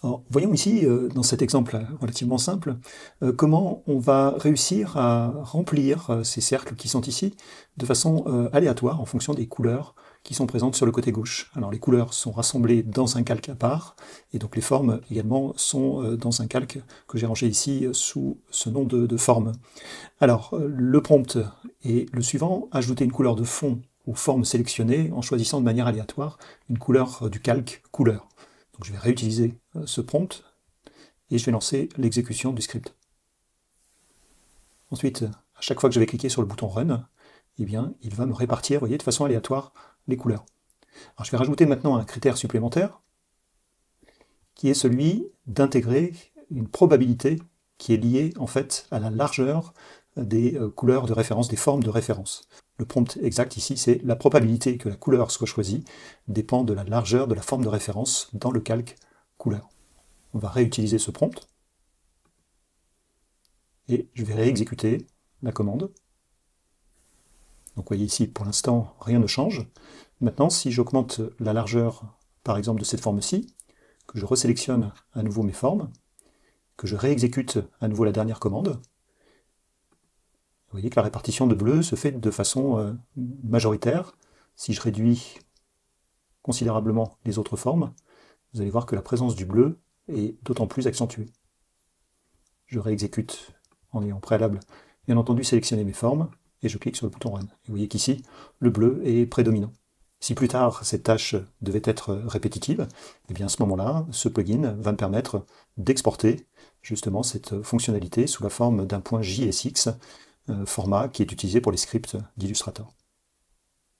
Alors, voyons ici, dans cet exemple relativement simple, comment on va réussir à remplir ces cercles qui sont ici de façon aléatoire en fonction des couleurs qui sont présentes sur le côté gauche. Alors les couleurs sont rassemblées dans un calque à part, et donc les formes également sont dans un calque que j'ai rangé ici sous ce nom de forme. Alors le prompt est le suivant: ajouter une couleur de fond aux formes sélectionnées en choisissant de manière aléatoire une couleur du calque couleur. Donc je vais réutiliser ce prompt et je vais lancer l'exécution du script. Ensuite, à chaque fois que je vais cliquer sur le bouton Run, eh bien, il va me répartir, vous voyez, de façon aléatoire les couleurs. Alors je vais rajouter maintenant un critère supplémentaire qui est celui d'intégrer une probabilité qui est liée en fait à la largeur des couleurs de référence, des formes de référence. Le prompt exact ici, c'est la probabilité que la couleur soit choisie dépend de la largeur de la forme de référence dans le calque couleur. On va réutiliser ce prompt et je vais réexécuter la commande. Donc vous voyez ici, pour l'instant, rien ne change. Maintenant, si j'augmente la largeur, par exemple, de cette forme-ci, que je resélectionne à nouveau mes formes, que je réexécute à nouveau la dernière commande, vous voyez que la répartition de bleu se fait de façon majoritaire. Si je réduis considérablement les autres formes, vous allez voir que la présence du bleu est d'autant plus accentuée. Je réexécute en ayant préalable, bien entendu, sélectionné mes formes, et je clique sur le bouton Run. Et vous voyez qu'ici, le bleu est prédominant. Si plus tard, cette tâche devait être répétitive, eh bien à ce moment-là, ce plugin va me permettre d'exporter justement cette fonctionnalité sous la forme d'un point JSX, format qui est utilisé pour les scripts d'Illustrator.